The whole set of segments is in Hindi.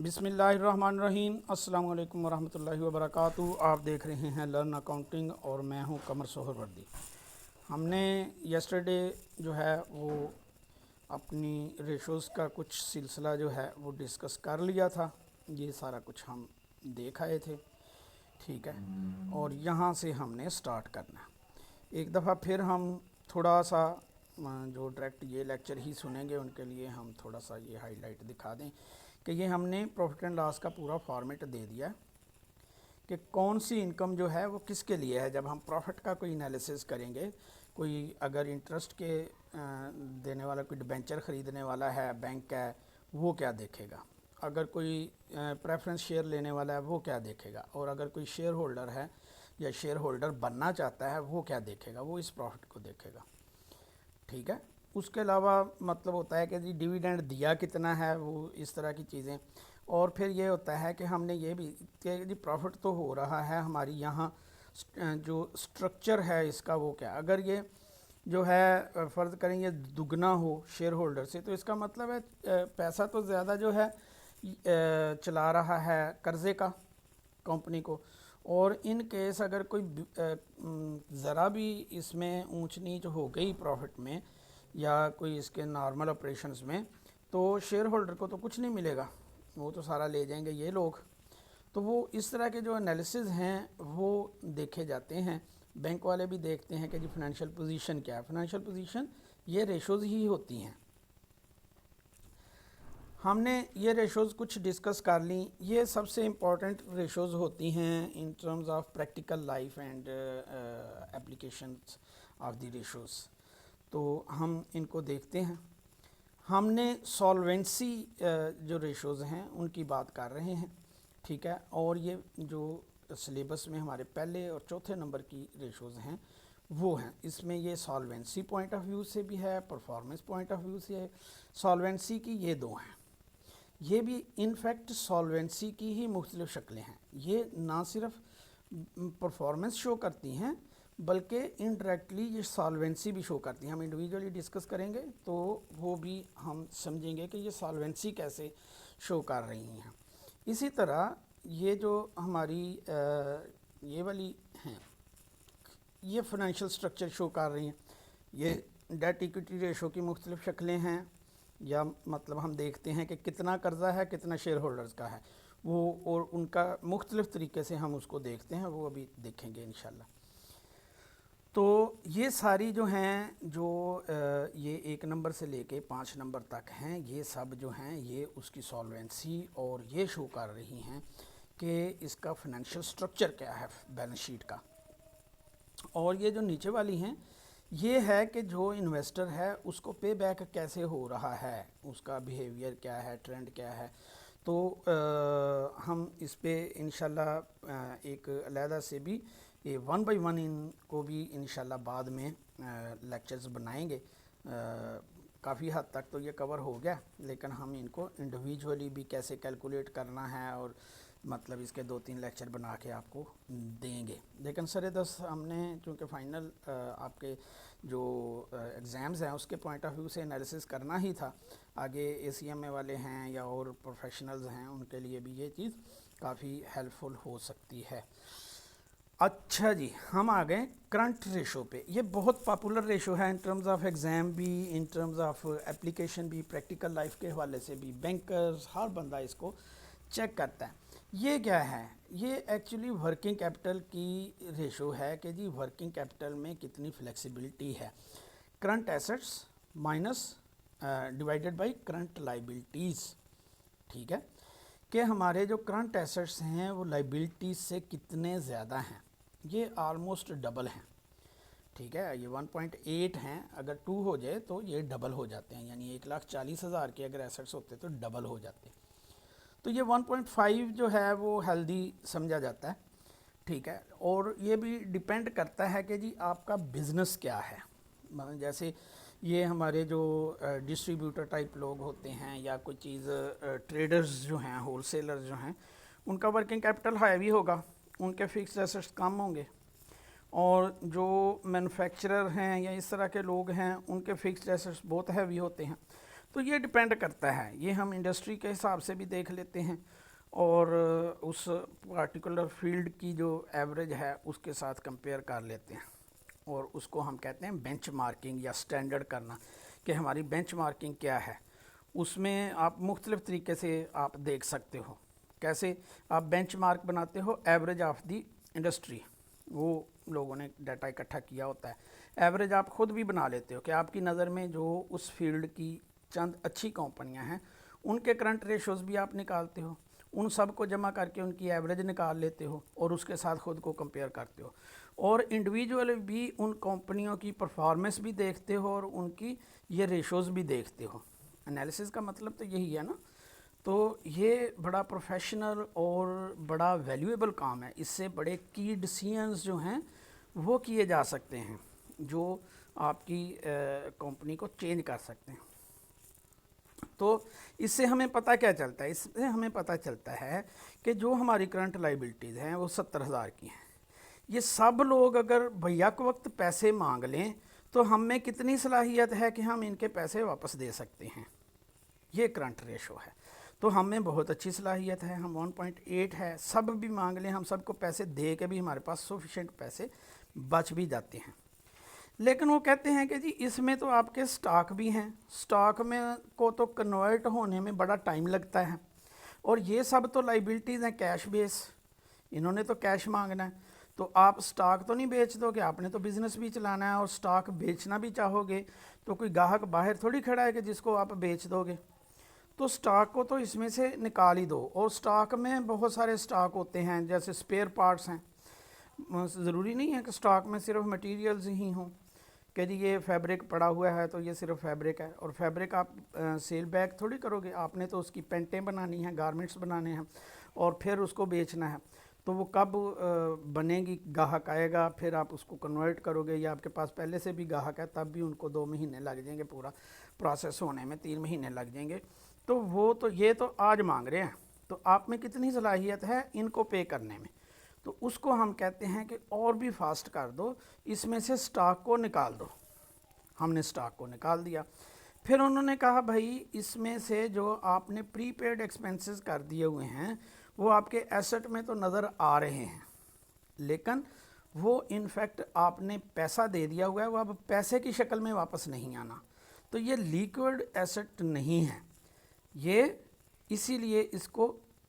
बिस्मिल्लाहिर्रहमानिर्रहीम। अस्सलाम वालेकुम वरहमतुल्लाहि वबरकातुहू। आप देख रहे हैं लर्न अकाउंटिंग और मैं हूं कमर सोहरवर्दी। हमने यस्टरडे जो है वो अपनी रेशोज़ का कुछ सिलसिला जो है वो डिस्कस कर लिया था। ये सारा कुछ हम देख आए थे, ठीक है। और यहाँ से हमने स्टार्ट करना है। एक दफ़ा फिर हम थोड़ा सा जो डायरेक्ट ये लेक्चर ही सुनेंगे उनके लिए हम थोड़ा सा ये हाईलाइट दिखा दें कि ये हमने प्रॉफिट एंड लॉस का पूरा फॉर्मेट दे दिया कि कौन सी इनकम जो है वो किसके लिए है। जब हम प्रॉफिट का कोई एनालिसिस करेंगे, कोई अगर इंटरेस्ट के देने वाला कोई डिबेंचर ख़रीदने वाला है, बैंक है, वो क्या देखेगा। अगर कोई प्रेफरेंस शेयर लेने वाला है वो क्या देखेगा। और अगर कोई शेयर होल्डर है या शेयर होल्डर बनना चाहता है वो क्या देखेगा, वो इस प्रॉफिट को देखेगा, ठीक है। उसके अलावा मतलब होता है कि जी डिविडेंड दिया कितना है, वो इस तरह की चीज़ें। और फिर ये होता है कि हमने ये भी कि जी प्रॉफिट तो हो रहा है हमारी यहाँ, जो स्ट्रक्चर है इसका वो क्या। अगर ये जो है फ़र्ज़ करें ये दुगना हो शेयर होल्डर से, तो इसका मतलब है पैसा तो ज़्यादा जो है चला रहा है कर्ज़े का कंपनी को। और इन केस अगर कोई ज़रा भी इसमें ऊंच नीच हो गई प्रॉफिट में या कोई इसके नॉर्मल ऑपरेशंस में, तो शेयर होल्डर को तो कुछ नहीं मिलेगा, वो तो सारा ले जाएंगे ये लोग। तो वो इस तरह के जो एनालिसिस हैं वो देखे जाते हैं। बैंक वाले भी देखते हैं कि जी फाइनेंशियल पोजीशन क्या है। फाइनेंशियल पोजीशन ये रेशोज़ ही होती हैं। हमने ये रेशोज़ कुछ डिस्कस कर ली। ये सबसे इम्पॉर्टेंट रेशोज़ होती हैं इन terms of practical life and applications of the ratios. तो हम इनको देखते हैं। हमने सॉल्वेंसी जो रेशोज़ हैं उनकी बात कर रहे हैं, ठीक है। और ये जो सिलेबस में हमारे पहले और चौथे नंबर की रेशोज़ हैं वो हैं। इसमें ये सॉल्वेंसी पॉइंट ऑफ व्यू से भी है, परफॉर्मेंस पॉइंट ऑफ व्यू से है। सॉल्वेंसी की ये दो हैं। ये भी इनफैक्ट सॉल्वेंसी की ही मुख्तलिफ शक्लें हैं। ये ना सिर्फ परफॉर्मेंस शो करती हैं बल्कि इनडायरेक्टली ये सॉल्वेंसी भी शो करती हैं। हम इंडिविजुअली डिस्कस करेंगे तो वो भी हम समझेंगे कि ये सॉल्वेंसी कैसे शो कर रही हैं। इसी तरह ये जो हमारी ये वाली हैं ये फाइनेंशियल स्ट्रक्चर शो कर रही हैं। ये डेट इक्विटी रेशो की मुख्तलिफ शक्लें हैं, या मतलब हम देखते हैं कि कितना कर्ज़ा है, कितना शेयर होल्डर्स का है वो, और उनका मुख्तलिफ तरीके से हम उसको देखते हैं, वो अभी देखेंगे इंशाल्लाह। तो ये सारी जो हैं जो ये 1 नंबर से लेके 5 नंबर तक हैं, ये सब जो हैं ये उसकी सॉल्वेंसी और ये शो कर रही हैं कि इसका फाइनेंशियल स्ट्रक्चर क्या है बैलेंस शीट का। और ये जो नीचे वाली हैं ये है कि जो इन्वेस्टर है उसको पे बैक कैसे हो रहा है, उसका बिहेवियर क्या है, ट्रेंड क्या है। तो हम इस पे इंशाल्लाह एक अलहदा से भी ये 1 बाई 1 इनको भी इंशाल्लाह बाद में लेक्चर्स बनाएंगे। काफ़ी हद तक तो ये कवर हो गया, लेकिन हम इनको इंडिविजुअली भी कैसे कैलकुलेट करना है और मतलब इसके 2-3 लेक्चर बना के आपको देंगे। लेकिन सर 10 हमने चूँकि फ़ाइनल आपके जो एग्ज़ाम्स हैं उसके पॉइंट ऑफ व्यू से एनालिसिस करना ही था। आगे ACMA वाले हैं या और प्रोफेशनल्स हैं उनके लिए भी ये चीज़ काफ़ी हेल्पफुल हो सकती है। अच्छा जी, हम आ गए करंट रेशो पे। ये बहुत पॉपुलर रेशो है इन टर्म्स ऑफ एग्ज़ाम भी, इन टर्म्स ऑफ एप्लीकेशन भी, प्रैक्टिकल लाइफ के हवाले से भी। बैंकर्स हर बंदा इसको चेक करता है। ये क्या है, ये एक्चुअली वर्किंग कैपिटल की रेशो है कि जी वर्किंग कैपिटल में कितनी फ्लेक्सिबिलिटी है। Current assets minus divided by current liabilities, ठीक है। कि हमारे जो करंट एसेट्स हैं वो लाइबिलिटीज़ से कितने ज़्यादा हैं। ये ऑलमोस्ट डबल हैं, ठीक है। ये 1.8 हैं, अगर 2 हो जाए तो ये डबल हो जाते हैं, यानी 1,40,000 के अगर एसेट्स होते तो डबल हो जाते। तो ये 1.5 जो है वो हेल्दी समझा जाता है, ठीक है। और ये भी डिपेंड करता है कि जी आपका बिज़नेस क्या है। जैसे ये हमारे जो डिस्ट्रीब्यूटर टाइप लोग होते हैं या कोई चीज़ ट्रेडर्स जो हैं, होलसेलर्स जो हैं, उनका वर्किंग कैपिटल हाई होगा, उनके फिक्स्ड एसेट्स कम होंगे। और जो मैन्युफैक्चरर हैं या इस तरह के लोग हैं उनके फिक्स्ड एसेट्स बहुत हैवी होते हैं। तो ये डिपेंड करता है, ये हम इंडस्ट्री के हिसाब से भी देख लेते हैं और उस पार्टिकुलर फील्ड की जो एवरेज है उसके साथ कंपेयर कर लेते हैं और उसको हम कहते हैं बेंचमार्किंग या स्टैंडर्ड करना कि हमारी बेंचमार्किंग क्या है। उसमें आप मुख्तलिफ़ तरीके से आप देख सकते हो। कैसे आप बेंचमार्क बनाते हो? एवरेज ऑफ दी इंडस्ट्री, वो लोगों ने डाटा इकट्ठा किया होता है। एवरेज आप ख़ुद भी बना लेते हो कि आपकी नज़र में जो उस फील्ड की चंद अच्छी कंपनियां हैं उनके करंट रेशोज़ भी आप निकालते हो, उन सब को जमा करके उनकी एवरेज निकाल लेते हो और उसके साथ ख़ुद को कंपेयर करते हो और इंडिविजुअल भी उन कंपनियों की परफॉर्मेंस भी देखते हो और उनकी ये रेशोज़ भी देखते हो। एनालिसिस का मतलब तो यही है ना। तो ये बड़ा प्रोफेशनल और बड़ा वैल्यूएबल काम है। इससे बड़े की डिसीजंस जो हैं वो किए जा सकते हैं जो आपकी कंपनी को चेंज कर सकते हैं। तो इससे हमें पता क्या चलता है? इससे हमें पता चलता है कि जो हमारी करंट लाइबिलिटीज़ हैं वो 70,000 की हैं। ये सब लोग अगर भैया वक्त पैसे मांग लें तो हम में कितनी सलाहियत है कि हम इनके पैसे वापस दे सकते हैं? ये करंट रेशो है। तो हम में बहुत अच्छी सलाहियत है, हम 1.8 है, सब भी मांग लें, हम सबको पैसे दे के भी हमारे पास सफिशेंट पैसे बच भी जाते हैं। लेकिन वो कहते हैं कि जी इसमें तो आपके स्टॉक भी हैं, स्टॉक में को तो कन्वर्ट होने में बड़ा टाइम लगता है और ये सब तो लाइबिलिटीज़ हैं कैश बेस, इन्होंने तो कैश मांगना है। तो आप स्टॉक तो नहीं बेच दोगे, आपने तो बिज़नेस भी चलाना है और स्टॉक बेचना भी चाहोगे तो कोई ग्राहक बाहर थोड़ी खड़ा है कि जिसको आप बेच दोगे। तो स्टॉक को तो इसमें से निकाल ही दो। और स्टॉक में बहुत सारे स्टॉक होते हैं, जैसे स्पेयर पार्ट्स हैं। ज़रूरी नहीं है कि स्टॉक में सिर्फ मटेरियल्स ही हों कि जी ये फैब्रिक पड़ा हुआ है तो ये सिर्फ फैब्रिक है, और फैब्रिक आप सेल बैक थोड़ी करोगे, आपने तो उसकी पेंटें बनानी हैं, गारमेंट्स बनाने हैं और फिर उसको बेचना है। तो वो कब बनेगी, ग्राहक आएगा फिर आप उसको कन्वर्ट करोगे, या आपके पास पहले से भी ग्राहक है तब भी उनको 2 महीने लग जाएंगे, पूरा प्रोसेस होने में 3 महीने लग जाएंगे। तो वो तो ये तो आज मांग रहे हैं, तो आप में कितनी सलाहियत है इनको पे करने में? तो उसको हम कहते हैं कि और भी फास्ट कर दो, इसमें से स्टॉक को निकाल दो। हमने स्टॉक को निकाल दिया। फिर उन्होंने कहा भाई इसमें से जो आपने प्रीपेड एक्सपेंसेस कर दिए हुए हैं वो आपके एसेट में तो नज़र आ रहे हैं, लेकिन वो इनफैक्ट आपने पैसा दे दिया हुआ है, वो अब पैसे की शक्ल में वापस नहीं आना। तो ये लिक्विड एसेट नहीं है ये, इसीलिए इसको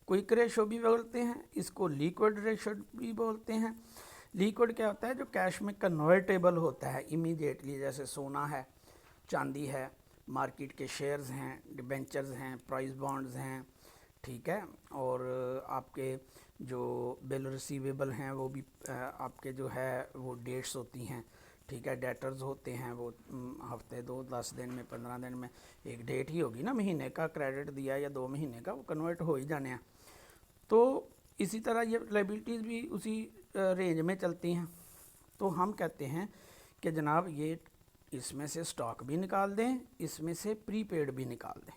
क्विक रेशो भी बोलते हैं, इसको लिक्विड रेशो भी बोलते हैं। लिक्विड क्या होता है? जो कैश में कन्वर्टेबल होता है इमीडिएटली, जैसे सोना है, चांदी है, मार्केट के शेयर्स हैं, डिबेंचर्स हैं, प्राइस बॉन्ड्स हैं, ठीक है। और आपके जो बिल रिसीवेबल हैं वो भी आपके जो है वो डेट्स होती हैं, ठीक है। डेटर्स होते हैं वो हफ्ते 2 10 दिन में 15 दिन में एक डेट ही होगी ना, महीने का क्रेडिट दिया या 2 महीने का, वो कन्वर्ट हो ही जाने हैं। तो इसी तरह ये लाइबिलिटीज़ भी उसी रेंज में चलती हैं। तो हम कहते हैं कि जनाब ये इसमें से स्टॉक भी निकाल दें, इसमें से प्रीपेड भी निकाल दें।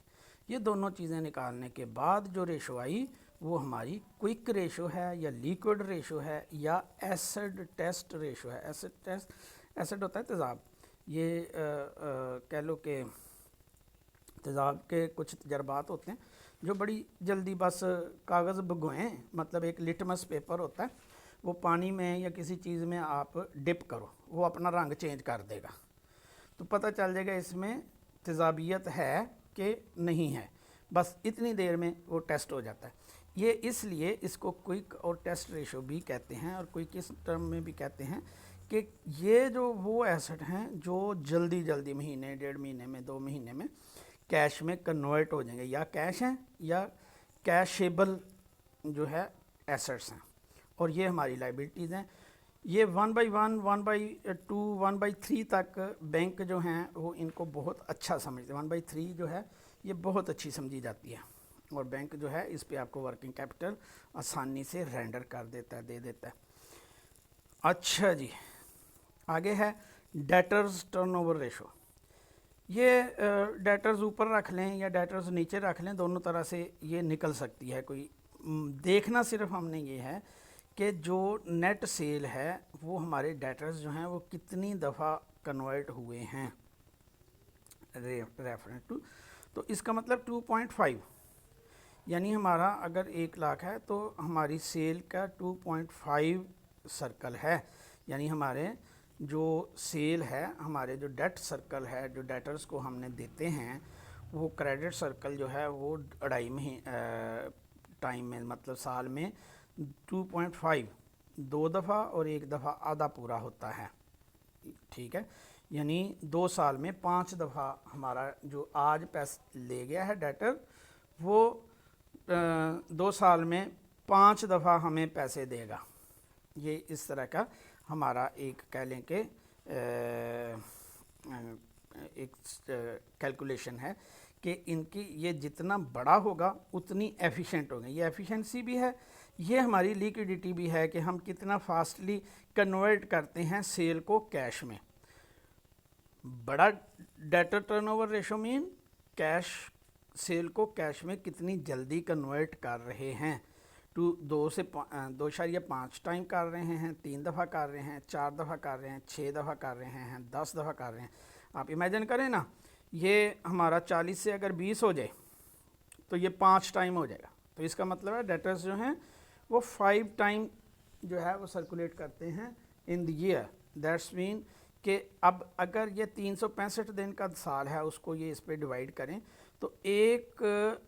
ये दोनों चीज़ें निकालने के बाद जो रेशो आई वो हमारी क्विक रेशो है या लिक्विड रेशो है या एसिड टेस्ट रेशो है। एसिड टेस्ट, एसिड होता है तेज़ाब, ये कह लो कि तेज़ाब के कुछ तजर्बात होते हैं जो बड़ी जल्दी बस कागज़ भगोएं, मतलब एक लिटमस पेपर होता है, वो पानी में या किसी चीज़ में आप डिप करो, वो अपना रंग चेंज कर देगा, तो पता चल जाएगा इसमें तेज़ाबियत है कि नहीं है। बस इतनी देर में वो टेस्ट हो जाता है। ये इसलिए इसको क्विक और टेस्ट रेशो भी कहते हैं, और क्विक इस टर्म में भी कहते हैं कि ये जो वो एसेट हैं जो जल्दी जल्दी महीने, 1.5 महीने में, 2 महीने में कैश में कन्वर्ट हो जाएंगे, या कैश हैं या कैशेबल जो है एसेट्स हैं, और ये हमारी लाइबिलिटीज़ हैं। ये 1/1, 1/2, 1/3 तक बैंक जो हैं वो इनको बहुत अच्छा समझते हैं। 1/3 जो है ये बहुत अच्छी समझी जाती है, और बैंक जो है इस पे आपको वर्किंग कैपिटल आसानी से रेंडर कर देता है, दे देता है। अच्छा जी, आगे है डेटर्स टर्नओवर रेशो। ये डेटर्स ऊपर रख लें या डेटर्स नीचे रख लें, दोनों तरह से ये निकल सकती है। कोई देखना सिर्फ हमने ये है कि जो नेट सेल है वो हमारे डेटर्स जो हैं वो कितनी दफ़ा कन्वर्ट हुए हैं रेफरेंस टू तो इसका मतलब 2.5, यानी हमारा अगर 1 लाख है तो हमारी सेल का 2.5 सर्कल है, यानी हमारे जो सेल है, हमारे जो डेट सर्कल है, जो डेटर्स को हमने देते हैं, वो क्रेडिट सर्कल जो है वो 2.5 टाइम में, मतलब साल में 2.5 2 दफ़ा और 1 दफ़ा आधा पूरा होता है, ठीक है। यानी 2 साल में 5 दफ़ा हमारा जो आज पैसे ले गया है डेटर, वो 2 साल में 5 दफ़ा हमें पैसे देगा। ये इस तरह का हमारा एक कह लें कि एक कैलकुलेशन है कि इनकी ये जितना बड़ा होगा उतनी एफिशिएंट होगी। ये एफिशिएंसी भी है, ये हमारी लिक्विडिटी भी है कि हम कितना फास्टली कन्वर्ट करते हैं सेल को कैश में। बड़ा debtor turnover ratio mean cash, sale को कैश में कितनी जल्दी कन्वर्ट कर रहे हैं। 2.5 टाइम कर रहे हैं, 3 दफ़ा कर रहे हैं, 4 दफ़ा कर रहे हैं, 6 दफ़ा कर रहे हैं, 10 दफ़ा कर रहे हैं। आप इमेजिन करें ना, ये हमारा 40 से अगर 20 हो जाए तो ये 5 टाइम हो जाएगा। तो इसका मतलब है डेटर्स जो हैं वो 5 टाइम जो है वो सर्कुलेट करते हैं in the year. That's mean कि अब अगर ये 365 दिन का साल है, उसको ये इस पर डिवाइड करें तो एक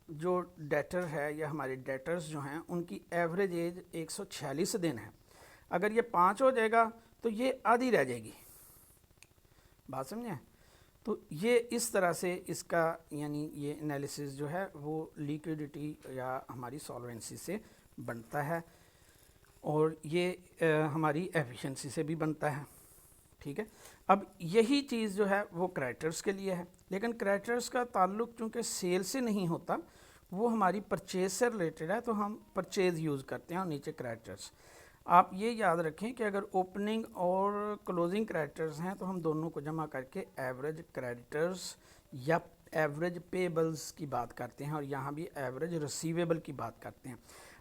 जो डेटर है या हमारे डेटर्स जो हैं उनकी एवरेज एज 146 दिन है। अगर ये 5 हो जाएगा तो ये आधी रह जाएगी। बात समझें? तो ये इस तरह से इसका यानी ये एनालिसिस जो है वो लिक्विडिटी या हमारी सॉल्वेंसी से बनता है, और ये हमारी एफिशिएंसी से भी बनता है, ठीक है। अब यही चीज़ जो है वो क्रेडिटर्स के लिए है, लेकिन क्रेडिटर्स का ताल्लुक चूँकि सेल से नहीं होता, वो हमारी परचेज से रिलेटेड है, तो हम परचेज यूज़ करते हैं और नीचे क्रेडिटर्स। आप ये याद रखें कि अगर ओपनिंग और क्लोजिंग क्रेडिटर्स हैं तो हम दोनों को जमा करके एवरेज क्रेडिटर्स या एवरेज पेबल्स की बात करते हैं, और यहाँ भी एवरेज रिसीवेबल की बात करते हैं।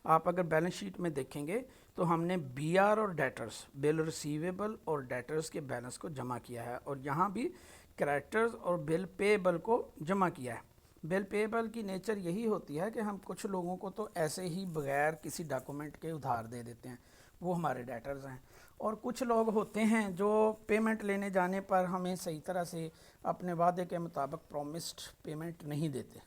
आप अगर बैलेंस शीट में देखेंगे तो हमने बीआर और डेटर्स, बिल रिसीवेबल और डेटर्स के बैलेंस को जमा किया है, और यहाँ भी क्रेडिटर्स और बिल पेबल को जमा किया है। बिल पेबल की नेचर यही होती है कि हम कुछ लोगों को तो ऐसे ही बगैर किसी डॉक्यूमेंट के उधार दे देते हैं, वो हमारे डेटर्स हैं। और कुछ लोग होते हैं जो पेमेंट लेने जाने पर हमें सही तरह से अपने वादे के मुताबिक प्रॉमिस्ड पेमेंट नहीं देते,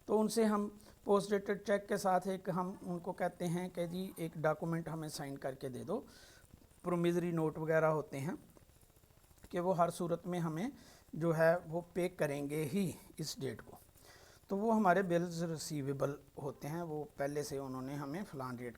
तो उनसे हम पोस्ट डेटेड चेक के साथ एक हम उनको कहते हैं कि जी एक डॉक्यूमेंट हमें साइन करके दे दो। प्रोमिजरी नोट वगैरह होते हैं कि वो हर सूरत में हमें जो है वो पे करेंगे ही इस डेट को, तो वो हमारे बिल्स रिसीवेबल होते हैं, वो पहले से उन्होंने हमें फ़लान डेट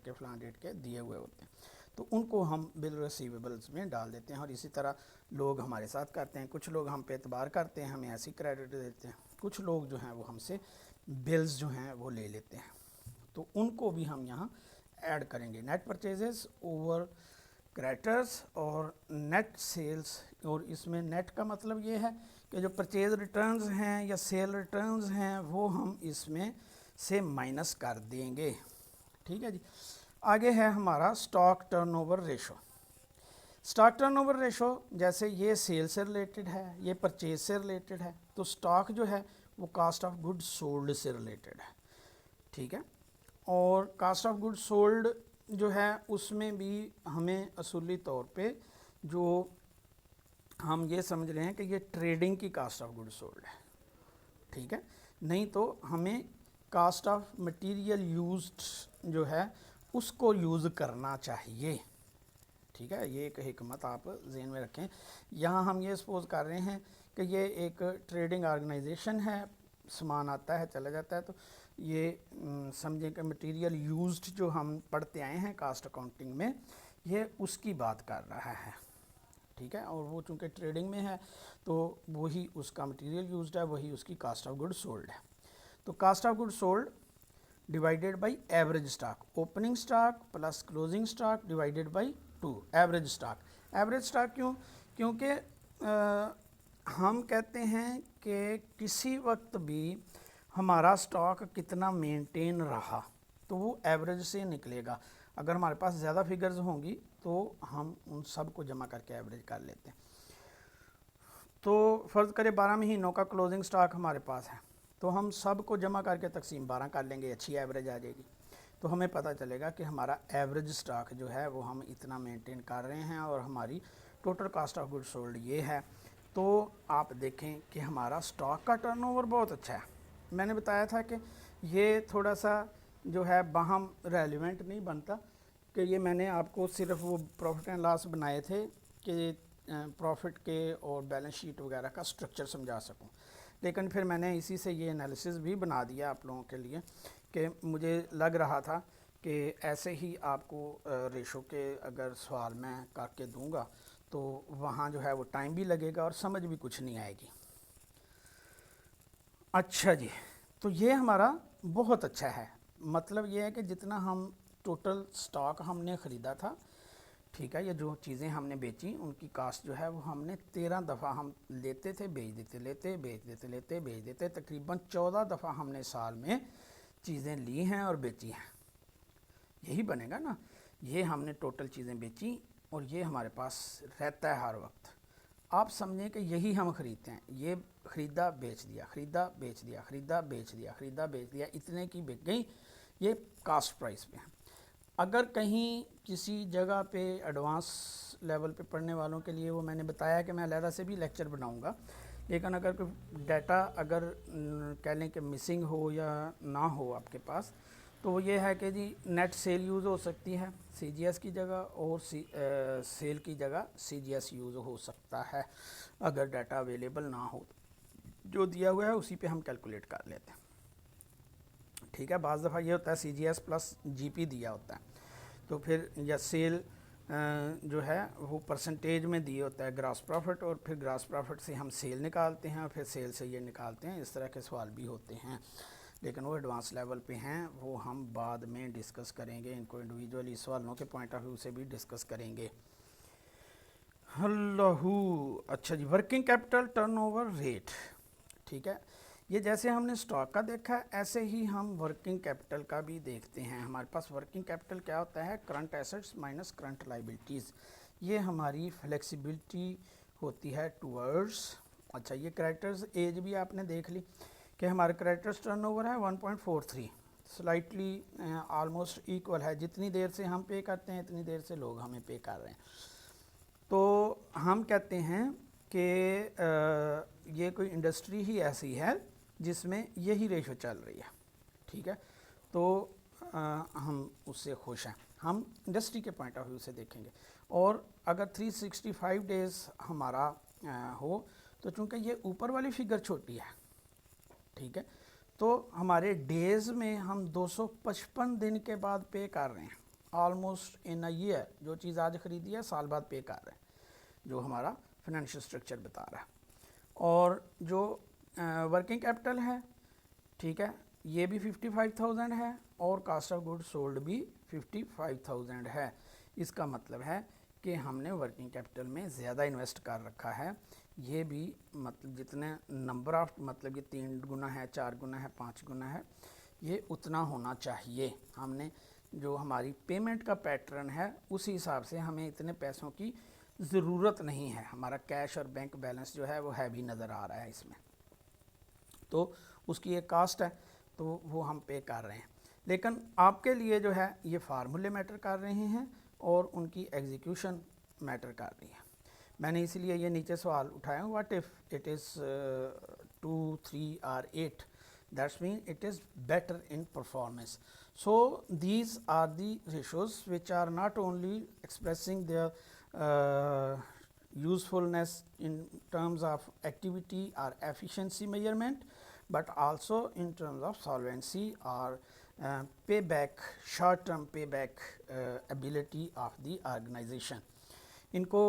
के दिए हुए होते हैं, तो उनको हम बिल रिसीवेबल्स में डाल देते हैं। और इसी तरह लोग हमारे साथ करते हैं, कुछ लोग हम पे एतबार करते हैं, हमें ऐसी क्रेडिट देते हैं, कुछ लोग जो हैं वो हमसे बिल्स जो हैं वो ले लेते हैं, तो उनको भी हम यहाँ ऐड करेंगे। नेट परचेजेस ओवर क्रेडिटर्स और नेट सेल्स, और इसमें नेट का मतलब ये है कि जो परचेज रिटर्न्स हैं या सेल रिटर्न्स हैं वो हम इसमें से माइनस कर देंगे, ठीक है जी। आगे है हमारा stock turnover ratio. Stock turnover ratio, जैसे ये सेल से रिलेटेड है, ये परचेज से रिलेटेड है, तो स्टॉक जो है वो कास्ट ऑफ गुड्स सोल्ड से रिलेटेड है, ठीक है। और कास्ट ऑफ गुड्स सोल्ड जो है उसमें भी हमें असूली तौर पे जो हम ये समझ रहे हैं कि ये ट्रेडिंग की कास्ट ऑफ गुड्स सोल्ड है, ठीक है। नहीं तो हमें कास्ट ऑफ मटेरियल यूज्ड जो है उसको यूज़ करना चाहिए, ठीक है। ये एक हिकमत आप ज़हन में रखें। यहाँ हम ये सपोज कर रहे हैं कि ये एक ट्रेडिंग ऑर्गेनाइजेशन है, सामान आता है चला जाता है, तो ये समझें कि मटेरियल यूज्ड जो हम पढ़ते आए हैं कास्ट अकाउंटिंग में, ये उसकी बात कर रहा है, ठीक है। और वो चूँकि ट्रेडिंग में है तो वही उसका मटेरियल यूज्ड है, वही उसकी कास्ट ऑफ गुड्स सोल्ड है। तो cost of goods sold divided by average stock, opening stock plus closing stock divided by 2 average stock. Average stock क्यों? क्योंकि हम कहते हैं कि किसी वक्त भी हमारा स्टॉक कितना मेंटेन रहा तो वो एवरेज से निकलेगा। अगर हमारे पास ज़्यादा फिगर्स होंगी तो हम उन सब को जमा करके एवरेज कर लेते हैं। तो फ़र्ज़ करें 12 महीनों का क्लोजिंग स्टॉक हमारे पास है, तो हम सब को जमा करके तकसीम 12 कर लेंगे, अच्छी एवरेज आ जाएगी। तो हमें पता चलेगा कि हमारा एवरेज स्टॉक जो है वो हम इतना मेंटेन कर रहे हैं और हमारी total cost of good sold ये है। तो आप देखें कि हमारा स्टॉक का टर्नओवर बहुत अच्छा है। मैंने बताया था कि ये थोड़ा सा जो है बाहम रेलिवेंट नहीं बनता, कि ये मैंने आपको सिर्फ वो प्रॉफिट एंड लॉस बनाए थे कि प्रॉफिट के और बैलेंस शीट वगैरह का स्ट्रक्चर समझा सकूं, लेकिन फिर मैंने इसी से ये एनालिसिस भी बना दिया आप लोगों के लिए कि मुझे लग रहा था कि ऐसे ही आपको रेशो के अगर सवाल मैं करके दूंगा तो वहाँ जो है वो टाइम भी लगेगा और समझ भी कुछ नहीं आएगी। अच्छा जी, तो ये हमारा बहुत अच्छा है। मतलब ये है कि जितना हम टोटल स्टॉक हमने ख़रीदा था, ठीक है, ये जो चीज़ें हमने बेची उनकी कास्ट जो है वो हमने 13 दफ़ा हम लेते थे, बेच देते, लेते बेच देते, लेते बेच देते, तकरीबन 14 दफ़ा हमने साल में चीज़ें ली हैं और बेची हैं। यही बनेगा ना, ये हमने टोटल चीज़ें बेची और ये हमारे पास रहता है हर वक्त। आप समझें कि यही हम ख़रीदते हैं, ये ख़रीदा बेच दिया, ख़रीदा बेच दिया, ख़रीदा बेच दिया, ख़रीदा बेच दिया, इतने की बिक गई, ये कास्ट प्राइस पे है। अगर कहीं किसी जगह पे एडवांस लेवल पे पढ़ने वालों के लिए वो मैंने बताया कि मैं अलहदा से भी लेक्चर बनाऊंगा, लेकिन अगर कोई डाटा अगर कह लें कि मिसिंग हो या ना हो आपके पास, तो वो ये है कि जी नेट सेल यूज़ हो सकती है CGS की जगह और सेल की जगह CGS यूज़ हो सकता है अगर डाटा अवेलेबल ना हो। जो दिया हुआ है उसी पे हम कैलकुलेट कर लेते हैं, ठीक है। बाज़ दफ़ा ये होता है CGS प्लस GP दिया होता है, तो फिर या सेल जो है वो परसेंटेज में दिए होता है ग्रास प्रॉफिट, और फिर ग्रास प्रॉफिट से हम सेल निकालते हैं और फिर सेल से ये निकालते हैं। इस तरह के सवाल भी होते हैं, लेकिन वो एडवांस लेवल पे हैं, वो हम बाद में डिस्कस करेंगे। इनको इंडिविजुअली सवालों के पॉइंट ऑफ व्यू से भी डिस्कस करेंगे। हल्लू, अच्छा जी, वर्किंग कैपिटल टर्नओवर रेट, ठीक है। ये जैसे हमने स्टॉक का देखा ऐसे ही हम वर्किंग कैपिटल का भी देखते हैं। हमारे पास वर्किंग कैपिटल क्या होता है? Current assets minus current liabilities. ये हमारी फ्लेक्सिबिलिटी होती है टूवर्ड्स, अच्छा ये क्रेडिटर्स एज भी आपने देख ली कि हमारे क्रेडिटर्स टर्नओवर है 1.43, स्लाइटली ऑलमोस्ट इक्वल है। जितनी देर से हम पे करते हैं इतनी देर से लोग हमें पे कर रहे हैं। तो हम कहते हैं कि ये कोई इंडस्ट्री ही ऐसी है जिसमें यही रेशो चल रही है, ठीक है। तो हम उससे खुश हैं, हम इंडस्ट्री के पॉइंट ऑफ व्यू से देखेंगे। और अगर 365 डेज़ हमारा हो तो चूँकि ये ऊपर वाली फिगर छोटी है, ठीक है, तो हमारे डेज़ में हम 255 दिन के बाद पे कर रहे हैं। ऑलमोस्ट इन अ ईयर जो चीज़ आज ख़रीदी है साल बाद पे कर रहे हैं, जो हमारा फाइनेंशियल स्ट्रक्चर बता रहा है। और जो वर्किंग कैपिटल है, ठीक है, ये भी 55,000 है और कास्ट ऑफ गुड सोल्ड भी 55,000 है। इसका मतलब है कि हमने वर्किंग कैपिटल में ज़्यादा इन्वेस्ट कर रखा है। ये भी मतलब जितने नंबर ऑफ, मतलब ये 3 गुना है, 4 गुना है, 5 गुना है, ये उतना होना चाहिए। हमने जो हमारी पेमेंट का पैटर्न है उसी हिसाब से हमें इतने पैसों की ज़रूरत नहीं है। हमारा कैश और बैंक बैलेंस जो है वो हैवी नज़र आ रहा है इसमें, तो उसकी एक कास्ट है, तो वो हम पे कर रहे हैं। लेकिन आपके लिए जो है ये फार्मूले मैटर कर रहे हैं और उनकी एग्जीक्यूशन मैटर कर रही है। मैंने इसलिए ये नीचे सवाल उठाया, व्हाट इफ़ इट इज़ 2, 3 और 8, that's mean it is better in performance. So these are the ratios which are not only expressing their usefulness in terms of activity or efficiency measurement, but also in terms of solvency or payback, short term payback ability of the organization. इनको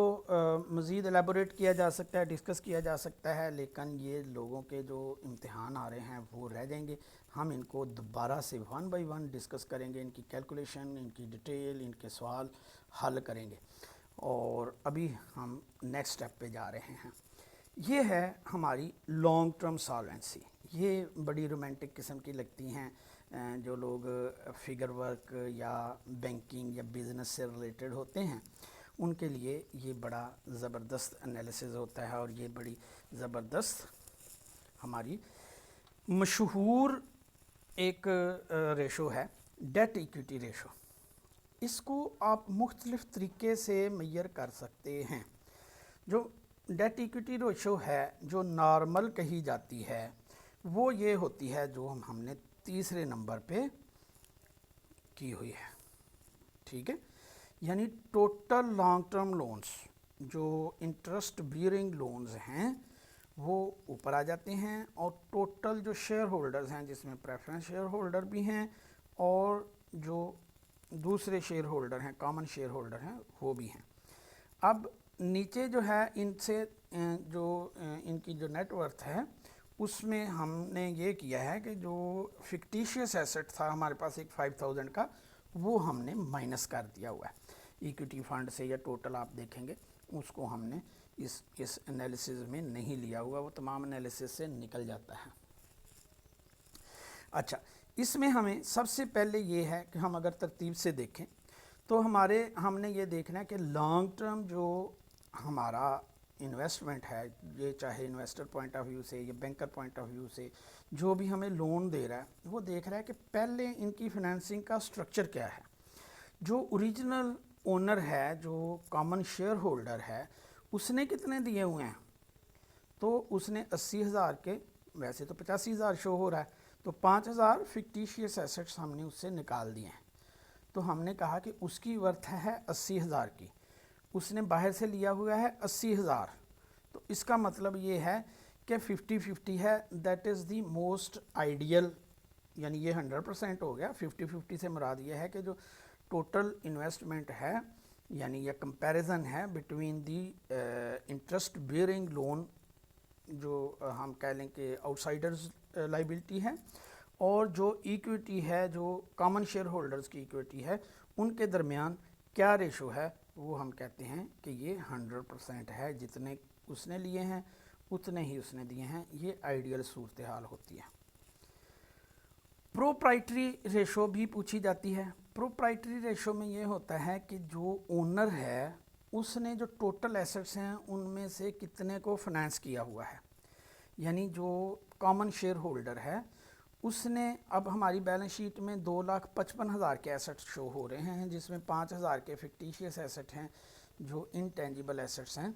मज़ीद एलेबोरेट किया जा सकता है, डिस्कस किया जा सकता है, लेकिन ये लोगों के जो इम्तिहान आ रहे हैं वो रह जाएंगे। हम इनको दोबारा से 1 बाय 1 डिस्कस करेंगे, इनकी कैलकुलेशन, इनकी डिटेल, इनके सवाल हल करेंगे। और अभी हम नेक्स्ट स्टेप पे जा रहे हैं। ये है हमारी लॉन्ग टर्म सॉल्वेंसी। ये बड़ी रोमांटिक किस्म की लगती हैं, जो लोग फिगर वर्क या बैंकिंग या बिज़नेस से रिलेटेड होते हैं उनके लिए ये बड़ा ज़बरदस्त एनालिसिस होता है और ये बड़ी ज़बरदस्त हमारी मशहूर एक रेशो है डेट इक्विटी रेशो। इसको आप मुख्तलिफ तरीके से मेजर कर सकते हैं। जो डेट इक्विटी रेशो है जो नॉर्मल कही जाती है वो ये होती है जो हमने तीसरे नंबर पे की हुई है, ठीक है। यानी टोटल लॉन्ग टर्म लोन्स जो इंटरेस्ट बियरिंग लोन्स हैं वो ऊपर आ जाते हैं, और टोटल जो शेयर होल्डर्स हैं जिसमें प्रेफरेंस शेयर होल्डर भी हैं और जो दूसरे शेयर होल्डर हैं कॉमन शेयर होल्डर हैं वो भी हैं। अब नीचे जो है इनसे जो इनकी जो नेटवर्थ है उसमें हमने ये किया है कि जो फिक्टिशियस एसेट था हमारे पास एक 5000 का वो हमने माइनस कर दिया हुआ है इक्विटी फंड से, या टोटल आप देखेंगे उसको हमने इस एनालिसिस में नहीं लिया हुआ, वो तमाम एनालिसिस से निकल जाता है। अच्छा, इसमें हमें सबसे पहले ये है कि हम अगर तरतीब से देखें तो हमने ये देखना है कि लॉन्ग टर्म जो हमारा इन्वेस्टमेंट है, ये चाहे इन्वेस्टर पॉइंट ऑफ व्यू से या बैंकर पॉइंट ऑफ व्यू से जो भी हमें लोन दे रहा है वो देख रहा है कि पहले इनकी फाइनेंसिंग का स्ट्रक्चर क्या है। जो ओरिजिनल ओनर है, जो कॉमन शेयर होल्डर है, उसने कितने दिए हुए हैं, तो उसने 80,000 के, वैसे तो 85,000 शो हो रहा है, तो 5,000 फिक्टिशियस एसेट्स हमने उससे निकाल दिए हैं। तो हमने कहा कि उसकी वर्थ है 80,000 की, उसने बाहर से लिया हुआ है 80,000, तो इसका मतलब ये है कि 50-50 है, that is the most ideal, यानी ये 100% हो गया। 50-50 से मुराद ये है कि जो टोटल इन्वेस्टमेंट है यानी यह कंपैरिजन है between the interest bearing loan जो हम कह लें कि आउटसाइडर्स लाइबिलिटी है, और जो इक्विटी है जो कॉमन शेयर होल्डर्स की इक्विटी है, उनके दरमियान क्या रेशो है, वो हम कहते हैं कि ये 100% है। जितने उसने लिए हैं उतने ही उसने दिए हैं, ये आइडियल सूरत हाल होती है। प्रोप्राइटरी रेशो भी पूछी जाती है। प्रोप्राइटरी रेशो में ये होता है कि जो ओनर है उसने जो टोटल एसेट्स हैं उनमें से कितने को फाइनेंस किया हुआ है। यानी जो कॉमन शेयर होल्डर है उसने, अब हमारी बैलेंस शीट में 2,55,000 के एसेट्स शो हो रहे हैं जिसमें 5,000 के फिक्टिशियस एसेट हैं, जो इनटेंजिबल एसेट्स हैं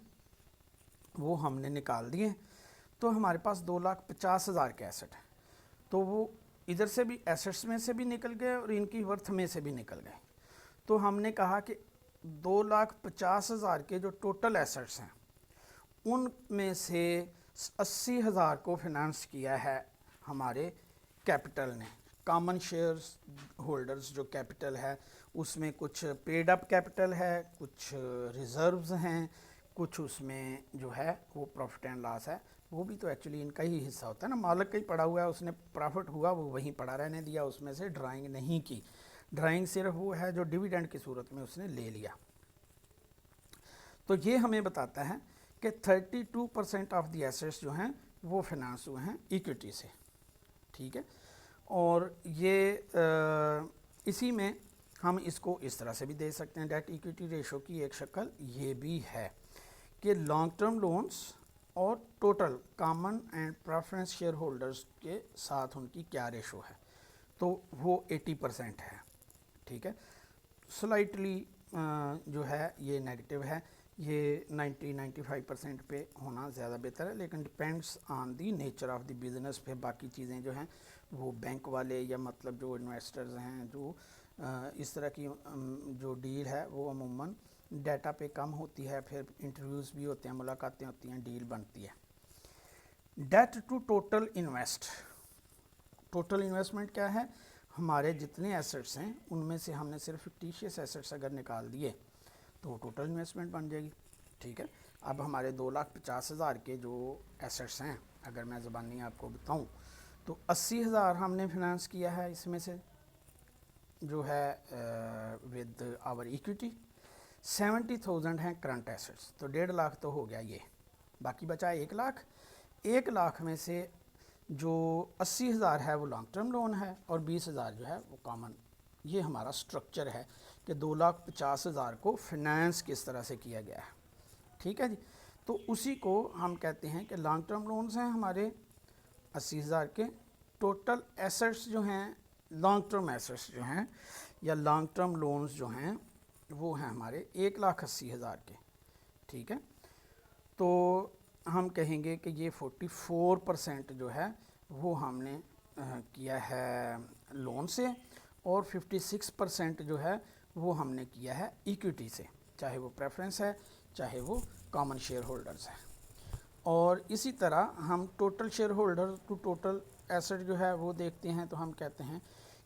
वो हमने निकाल दिए। तो हमारे पास 2,50,000 के एसेट हैं, तो वो इधर से भी एसेट्स में से भी निकल गए और इनकी वर्थ में से भी निकल गए। तो हमने कहा कि 2,50,000 के जो टोटल एसेट्स हैं उनमें से 80,000 को फिनेंस किया है हमारे कैपिटल ने। कॉमन शेयर्स होल्डर्स जो कैपिटल है उसमें कुछ पेड अप कैपिटल है, कुछ रिजर्व्स हैं, कुछ उसमें जो है वो प्रॉफिट एंड लॉस है, वो भी तो एक्चुअली इनका ही हिस्सा होता है ना। मालिक का ही पड़ा हुआ है, उसने प्रॉफिट हुआ वो वहीं पड़ा रहने दिया, उसमें से ड्राइंग नहीं की। ड्राइंग सिर्फ वो है जो डिविडेंड की सूरत में उसने ले लिया। तो ये हमें बताता है कि 32% ऑफ द एसेट्स जो हैं वो फिनांस हुए हैं इक्विटी से, ठीक है। और ये इसी में हम इसको इस तरह से भी दे सकते हैं। डेट इक्विटी रेशो की एक शक्ल ये भी है कि लॉन्ग टर्म लोन्स और total common and preference share holders के साथ उनकी क्या रेशो है, तो वो 80% है, ठीक है। स्लाइटली जो है ये नेगेटिव है, ये 90-95% पे होना ज़्यादा बेहतर है, लेकिन depends on the nature of the business पे। बाकी चीज़ें जो हैं वो बैंक वाले या मतलब जो इन्वेस्टर्स हैं जो इस तरह की जो डील है वो अमूमन डाटा पे कम होती है, फिर इंटरव्यूज़ भी होते हैं, मुलाकातें होती हैं, डील बनती है। Debt to total invest, total investment क्या है, हमारे जितने एसेट्स हैं उनमें से हमने सिर्फ फिक्टिशियस एसेट्स अगर निकाल दिए तो टोटल इन्वेस्टमेंट बन जाएगी, ठीक है। अब हमारे 2,50,000 के जो एसेट्स हैं, अगर मैं ज़बानी आपको बताऊं तो 80,000 हमने फिनेंस किया है इसमें से जो है विद आवर इक्विटी। 70,000 हैं करंट एसेट्स, तो 1.5 लाख तो हो गया ये, बाकी बचा 1 लाख। 1 लाख में से जो 80,000 है वो लॉन्ग टर्म लोन है और 20,000 जो है वो कॉमन। ये हमारा स्ट्रक्चर है कि 2,50,000 को फिनेंस किस तरह से किया गया है, ठीक है जी। तो उसी को हम कहते हैं कि लॉन्ग टर्म लोन्स हैं हमारे 80,000 के, टोटल एसेट्स जो हैं, लॉन्ग टर्म एसेट्स जो हैं या लॉन्ग टर्म लोन्स जो हैं वो हैं हमारे 1,80,000 के, ठीक है। तो हम कहेंगे कि ये 44% जो है वो हमने किया है लोन से, और 56% जो है वो हमने किया है इक्विटी से, चाहे वो प्रेफरेंस है चाहे वो कॉमन शेयर होल्डर्स है। और इसी तरह हम total shareholder to total asset जो है वो देखते हैं, तो हम कहते हैं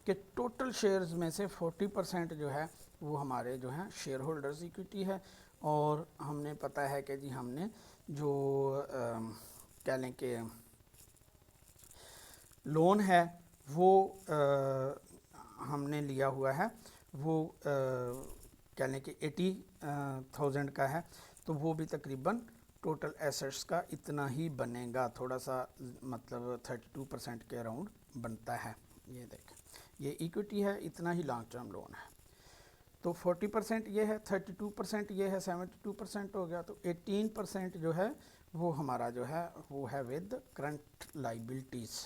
कि टोटल शेयर्स में से 40% जो है वो हमारे जो हैं शेयर होल्डर्स इक्विटी है। और हमने पता है कि जी हमने जो कह लें कि लोन है वो हमने लिया हुआ है वो कह लें कि 80,000 का है, तो वो भी तकरीबन टोटल एसेट्स का इतना ही बनेगा, थोड़ा सा मतलब 32% के अराउंड बनता है। ये देखें, ये इक्विटी है, इतना ही लॉन्ग टर्म लोन है। तो 40% ये है, 32% ये है, 72% हो गया। तो 18% जो है वो हमारा जो है वो है with current liabilities.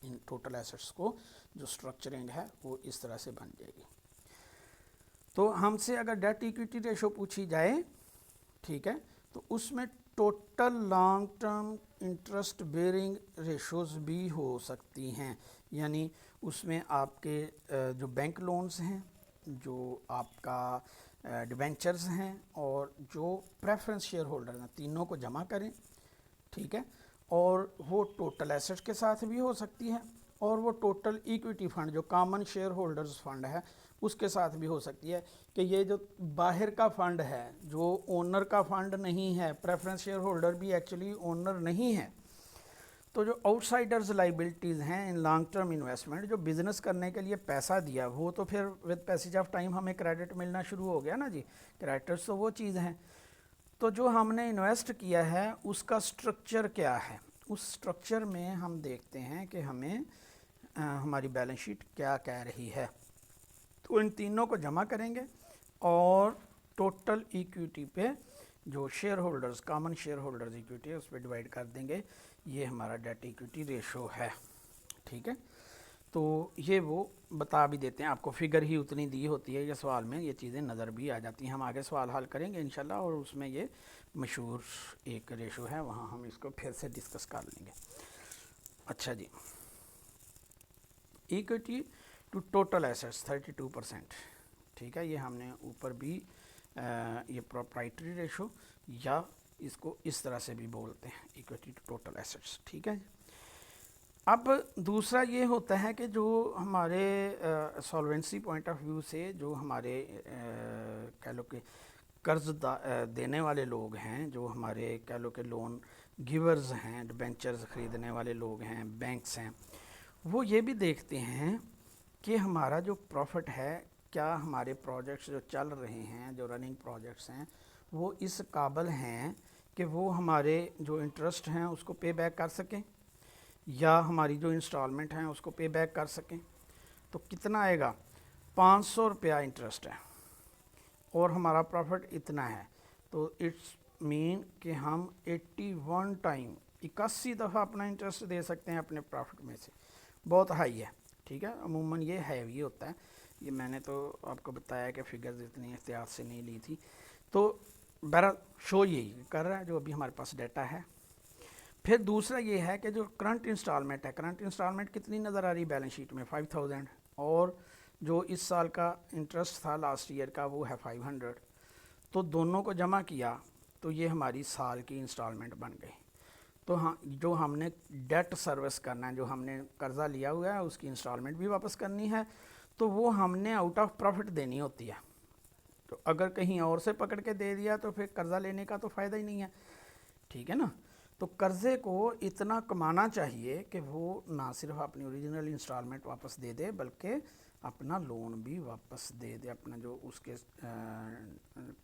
In total assets को जो स्ट्रक्चरिंग है वो इस तरह से बन जाएगी। तो हमसे अगर डेट इक्विटी रेशो पूछी जाए, ठीक है, तो उसमें total long term interest bearing ratios भी हो सकती हैं, यानी उसमें आपके जो बैंक लोन्स हैं, जो आपका डिबेंचर्स हैं और जो प्रेफरेंस शेयर होल्डर हैं, तीनों को जमा करें, ठीक है। और वो टोटल एसेट्स के साथ भी हो सकती है, और वो टोटल इक्विटी फंड जो कॉमन शेयर होल्डर्स फंड है उसके साथ भी हो सकती है कि ये जो बाहर का फंड है जो ओनर का फंड नहीं है, प्रेफरेंस शेयर होल्डर भी एक्चुअली ओनर नहीं है, तो जो आउटसाइडर्स लाइबिलिटीज़ हैं इन लॉन्ग टर्म इन्वेस्टमेंट, जो बिज़नेस करने के लिए पैसा दिया वो तो फिर विद पैसेज ऑफ टाइम हमें क्रेडिट मिलना शुरू हो गया ना जी, क्रेडिटर्स तो वो चीज़ हैं। तो जो हमने इन्वेस्ट किया है उसका स्ट्रक्चर क्या है, उस स्ट्रक्चर में हम देखते हैं कि हमें हमारी बैलेंस शीट क्या कह रही है। तो इन तीनों को जमा करेंगे और टोटल इक्विटी पे जो share holders common share holders equity है उस पर डिवाइड कर देंगे। ये हमारा डेट इक्विटी रेशो है, ठीक है। तो ये वो बता भी देते हैं आपको, फिगर ही उतनी दी होती है, ये सवाल में ये चीज़ें नज़र भी आ जाती हैं। हम आगे सवाल हल करेंगे इंशाल्लाह, और उसमें ये मशहूर एक रेशो है, वहाँ हम इसको फिर से डिस्कस कर लेंगे। अच्छा जी, इक्विटी टू टोटल एसेट्स 32%, ठीक है। ये हमने ऊपर भी ये प्रोप्राइटरी रेशो या इसको इस तरह से भी बोलते हैं, इक्विटी टू टोटल एसेट्स, ठीक है। अब दूसरा ये होता है कि जो हमारे सॉल्वेंसी पॉइंट ऑफ व्यू से जो हमारे कह लो कि कर्ज देने वाले लोग हैं, जो हमारे कह लो कि लोन गिवर्स हैं, डिबेंचर्स ख़रीदने वाले लोग हैं, बैंक्स हैं, वो ये भी देखते हैं कि हमारा जो प्रॉफिट है, क्या हमारे प्रोजेक्ट्स जो चल रहे हैं, जो रनिंग प्रोजेक्ट्स हैं, वो इस काबिल हैं कि वो हमारे जो इंटरेस्ट हैं उसको पे बैक कर सकें, या हमारी जो इंस्टॉलमेंट हैं उसको पे बैक कर सकें। तो कितना आएगा, 500 रुपया इंटरेस्ट है और हमारा प्रॉफिट इतना है, तो इट्स मीन कि हम 81 टाइम 81 दफ़ा अपना इंटरेस्ट दे सकते हैं अपने प्रॉफिट में से। बहुत हाई है, ठीक है। अमूमन ये हैवी होता है, ये मैंने तो आपको बताया कि फिगर्स इतनी एहतियात से नहीं ली थी। तो बहरहाल शो यही कर रहा है जो अभी हमारे पास डाटा है। फिर दूसरा ये है कि जो करंट इंस्टॉलमेंट है, करंट इंस्टॉलमेंट कितनी नज़र आ रही बैलेंस शीट में, 5000, और जो इस साल का इंटरेस्ट था लास्ट ईयर का वो है 500। तो दोनों को जमा किया तो ये हमारी साल की इंस्टॉलमेंट बन गई। तो हाँ, जो हमने डेट सर्विस करना है, जो हमने कर्ज़ा लिया हुआ है उसकी इंस्टॉलमेंट भी वापस करनी है, तो वो हमने आउट ऑफ प्रॉफिट देनी होती है। तो अगर कहीं और से पकड़ के दे दिया तो फिर कर्ज़ा लेने का तो फ़ायदा ही नहीं है, ठीक है ना। तो कर्ज़े को इतना कमाना चाहिए कि वो ना सिर्फ अपनी ओरिजिनल इंस्टॉलमेंट वापस दे दे बल्कि अपना लोन भी वापस दे दे, अपना जो उसके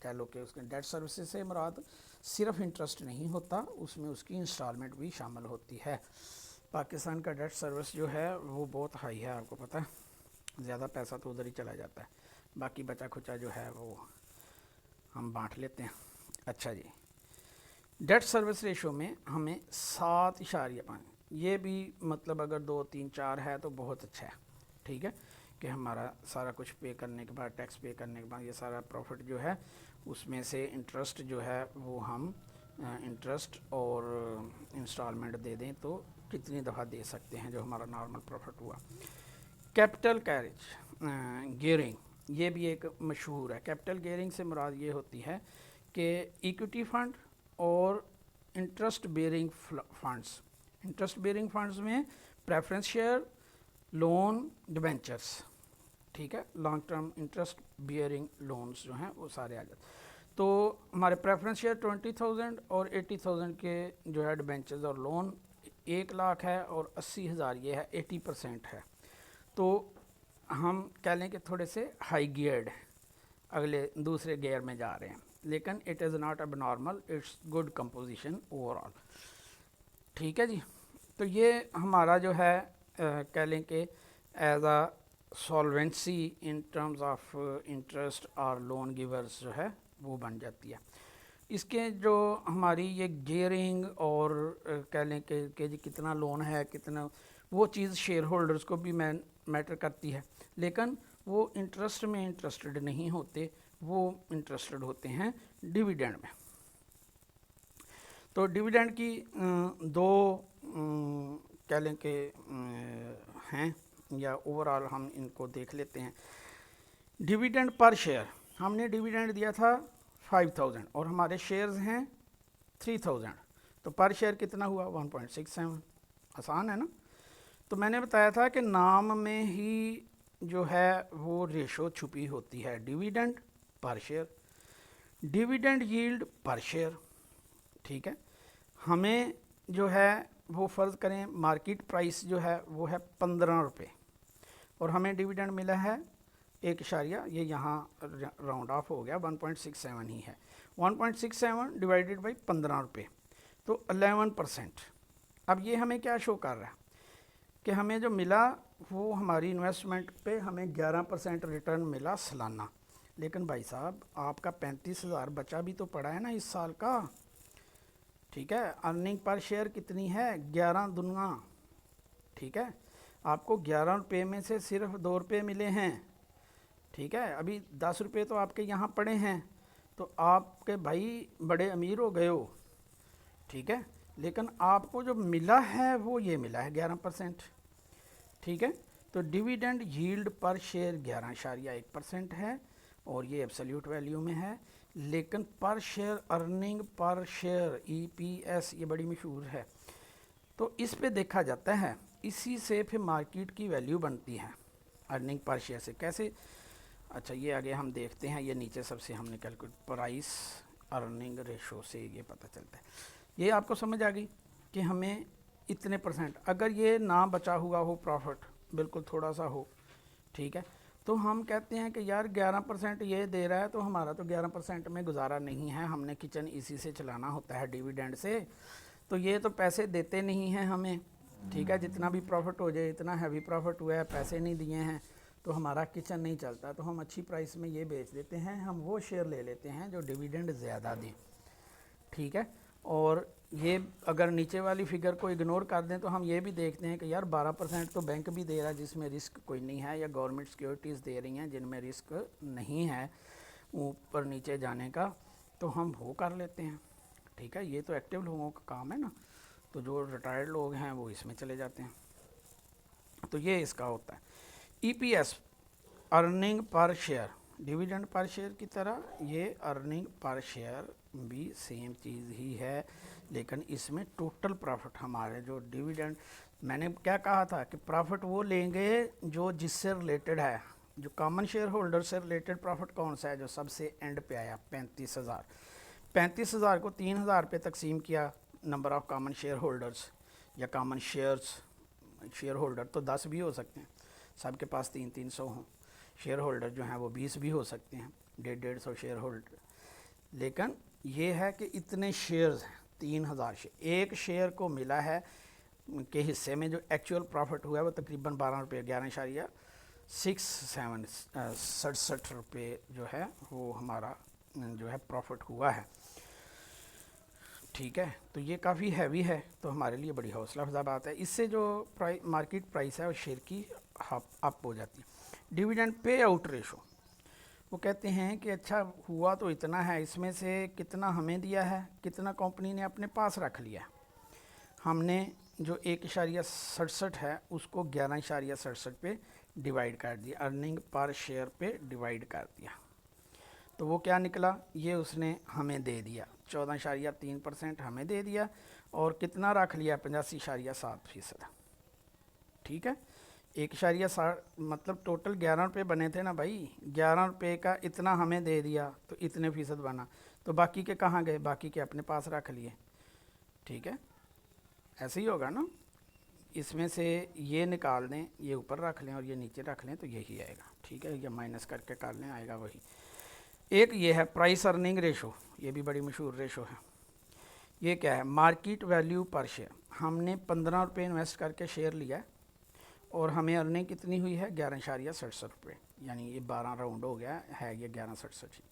कह लो कि उसके डेट सर्विसेज से मुराद सिर्फ इंटरेस्ट नहीं होता, उसमें उसकी इंस्टॉलमेंट भी शामिल होती है। पाकिस्तान का डेट सर्विस जो है वो बहुत हाई है, आपको पता है, ज़्यादा पैसा तो उधर ही चला जाता है, बाकी बचा खुचा जो है वो हम बांट लेते हैं। अच्छा जी, डेट सर्विस रेशो में हमें 7.5 ये भी मतलब अगर 2 3 4 है तो बहुत अच्छा है, ठीक है, कि हमारा सारा कुछ पे करने के बाद, टैक्स पे करने के बाद ये सारा प्रॉफिट जो है उसमें से इंटरेस्ट जो है वो हम इंटरेस्ट और इंस्टॉलमेंट दे दें तो कितनी दफ़ा दे सकते हैं जो हमारा नॉर्मल प्रॉफिट हुआ। कैपिटल कैरेज गियरिंग, ये भी एक मशहूर है। कैपिटल गियरिंग से मुराद ये होती है कि इक्विटी फंड और interest bearing funds, interest bearing funds में प्रेफरेंस शेयर, लोन, डिबेंचर्स, ठीक है, long term interest bearing loans जो हैं वो सारे आ जाते। तो हमारे प्रेफरेंस शेयर 20,000 और 80,000 के जो है डिबेंचर्स और लोन 1 लाख है और 80,000 ये है, 80% है। तो हम कह लें कि थोड़े से हाई गियर्ड अगले दूसरे गियर में जा रहे हैं, लेकिन इट इज़ नॉट अब normal, it's good composition overall, ठीक है जी। तो ये हमारा जो है कह लें कि as a solvency in terms of interest और लोन गिवर्स जो है वो बन जाती है। इसके जो हमारी ये गियरिंग और कह लें कि जी कितना लोन है कितना, वो चीज़ शेयर होल्डर्स को भी मैटर करती है, लेकिन वो इंटरेस्ट में इंटरेस्टेड नहीं होते, वो इंटरेस्टेड होते हैं डिविडेंड में। तो डिविडेंड की दो कह लें कि हैं, या ओवरऑल हम इनको देख लेते हैं। डिविडेंड पर शेयर, हमने डिविडेंड दिया था 5,000 और हमारे शेयर्स हैं 3,000, तो पर शेयर कितना हुआ 1.67, आसान है ना। तो मैंने बताया था कि नाम में ही जो है वो रेशो छुपी होती है, dividend per share, dividend yield पर शेयर, ठीक है। हमें जो है वो फ़र्ज़ करें मार्केट प्राइस जो है वो है 15 रुपये और हमें डिविडेंड मिला है 1 ये यहाँ राउंड ऑफ हो गया 1.67 ही है, 1.67 डिवाइडेड बाई 15 रुपये तो 11%। अब ये हमें क्या शो कर रहा है कि हमें जो मिला वो हमारी इन्वेस्टमेंट पे हमें 11% रिटर्न मिला सालाना, लेकिन भाई साहब आपका 35,000 बचा भी तो पड़ा है ना इस साल का, ठीक है। अर्निंग पर शेयर कितनी है 11 दुनिया, ठीक है, आपको 11 रुपये में से सिर्फ 2 रुपये मिले हैं, ठीक है, अभी 10 रुपये तो आपके यहाँ पड़े हैं, तो आपके भाई बड़े अमीर हो गए हो, ठीक है, लेकिन आपको जो मिला है वो ये मिला है 11%, ठीक है। तो डिविडेंड यील्ड पर शेयर 11.1% है और ये एब्सोल्यूट वैल्यू में है, लेकिन पर share earning per share EPS ये बड़ी मशहूर है, तो इस पे देखा जाता है, इसी से फिर मार्केट की वैल्यू बनती है अर्निंग पर शेयर से। कैसे? अच्छा ये आगे हम देखते हैं, ये नीचे सबसे हमने कैलकुलेट प्राइस अर्निंग रेशो से ये पता चलता है। ये आपको समझ आ गई कि हमें इतने परसेंट, अगर ये ना बचा हुआ हो प्रॉफिट, बिल्कुल थोड़ा सा हो, ठीक है, तो हम कहते हैं कि यार 11% ये दे रहा है तो हमारा तो 11% में गुजारा नहीं है, हमने किचन इसी से चलाना होता है डिविडेंड से, तो ये तो पैसे देते नहीं हैं हमें, ठीक है, जितना भी प्रॉफिट हो जाए, इतना हैवी प्रॉफिट हुआ है, पैसे नहीं दिए हैं तो हमारा किचन नहीं चलता, तो हम अच्छी प्राइस में ये बेच देते हैं, हम वो शेयर ले लेते हैं जो डिविडेंड ज़्यादा दें, ठीक है। और ये अगर नीचे वाली फिगर को इग्नोर कर दें तो हम ये भी देखते हैं कि यार 12% तो बैंक भी दे रहा है जिसमें रिस्क कोई नहीं है, या गवर्नमेंट सिक्योरिटीज़ दे रही हैं जिनमें रिस्क नहीं है ऊपर नीचे जाने का, तो हम वो कर लेते हैं, ठीक है। ये तो एक्टिव लोगों का काम है ना, तो जो रिटायर्ड लोग हैं वो इसमें चले जाते हैं, तो ये इसका होता है। EPS earning per share, dividend per share की तरह ये अर्निंग पर शेयर भी सेम चीज़ ही है, लेकिन इसमें टोटल प्रॉफिट हमारे जो डिविडेंड, मैंने क्या कहा था कि प्रॉफिट वो लेंगे जो जिससे रिलेटेड है, जो कॉमन शेयर होल्डर से रिलेटेड प्रॉफिट कौन सा है, जो सबसे एंड पे आया 35,000, 35,000 को 3,000 पे तकसीम किया number of common share holders या कॉमन शेयर्स, शेयर होल्डर तो 10 भी हो सकते हैं, सबके पास 300 हों, शेयर होल्डर जो हैं वो 20 भी हो सकते हैं, 150 शेयर होल्डर, लेकिन ये है कि इतने शेयर्स हैं 3,000 शेयर, एक शेयर को मिला है के हिस्से में जो एक्चुअल प्रॉफिट हुआ है वो तकरीबन 12 रुपये 11.67 रुपये जो है वो हमारा जो है प्रॉफिट हुआ है। ठीक है, तो ये काफ़ी हैवी है, तो हमारे लिए बड़ी हौसला अफजा बात है। इससे जो मार्केट प्राइस है वो शेयर की अप हो जाती है। डिविडेंड पे आउट रेशो, वो कहते हैं कि अच्छा हुआ तो इतना है, इसमें से कितना हमें दिया है, कितना कंपनी ने अपने पास रख लिया। हमने जो 1.67 है उसको 11.67 पे डिवाइड कर दिया, अर्निंग पर शेयर पे डिवाइड कर दिया, तो वो क्या निकला, ये उसने हमें दे दिया 14.3% हमें दे दिया, और कितना रख लिया 85.7%। ठीक है, 1.60 मतलब टोटल 11 रुपये बने थे ना भाई, 11 रुपये का इतना हमें दे दिया तो इतने फ़ीसद बना, तो बाकी के कहाँ गए, बाकी के अपने पास रख लिए। ठीक है, ऐसे ही होगा ना, इसमें से ये निकाल दें, ये ऊपर रख लें और ये नीचे रख लें, तो यही आएगा। ठीक है, ये माइनस करके कर लें, आएगा वही। एक ये है प्राइस अर्निंग रेशो, ये भी बड़ी मशहूर रेशो है। ये क्या है, मार्केट वैल्यू पर शेयर। हमने 15 रुपये इन्वेस्ट करके शेयर लिया और हमें अर्निंग कितनी हुई है, 11.67 रुपये, यानी ये 12 राउंड हो गया है, ये 11.67।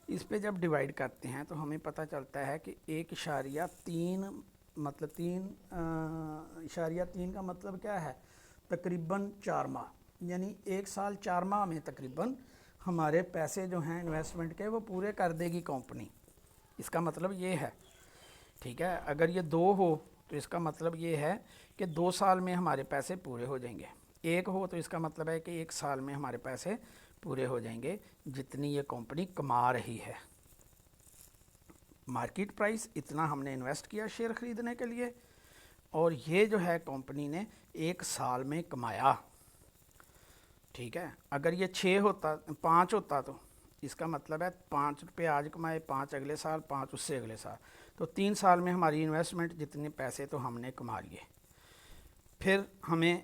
इस पे जब डिवाइड करते हैं तो हमें पता चलता है कि 1.3 मतलब 3.3 का मतलब क्या है, तकरीबन 4 माह, यानी 1 साल 4 माह में तकरीबन हमारे पैसे जो हैं इन्वेस्टमेंट के वो पूरे कर देगी कंपनी। इसका मतलब ये है। ठीक है, अगर ये 2 हो तो इसका मतलब ये है कि 2 साल में हमारे पैसे पूरे हो जाएंगे। 1 हो तो इसका मतलब है कि 1 साल में हमारे पैसे पूरे हो जाएंगे जितनी ये कंपनी कमा रही है। मार्केट प्राइस इतना हमने इन्वेस्ट किया शेयर ख़रीदने के लिए, और ये जो है कंपनी ने 1 साल में कमाया। ठीक है, अगर ये 6 होता, 5 होता, तो इसका मतलब है 5 रुपये आज कमाए, 5 अगले साल, 5 उससे अगले साल, तो 3 साल में हमारी इन्वेस्टमेंट जितने पैसे तो हमने कमा लिए। फिर हमें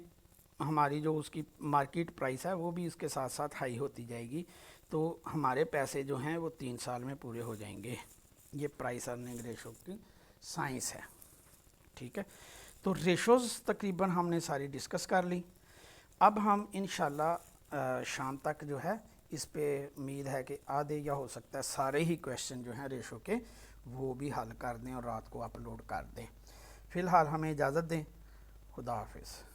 हमारी जो उसकी मार्केट प्राइस है वो भी इसके साथ साथ हाई होती जाएगी, तो हमारे पैसे जो हैं वो 3 साल में पूरे हो जाएंगे। ये प्राइस अर्निंग रेशो की साइंस है। ठीक है, तो रेशोज़ तकरीबन हमने सारी डिस्कस कर ली। अब हम इंशाल्लाह शाम तक जो है इस पे उम्मीद है कि आधे या हो सकता है सारे ही क्वेश्चन जो हैं रेशो के वो भी हल कर दें और रात को अपलोड कर दें। फ़िलहाल हमें इजाज़त दें, खुदा हाफिज़।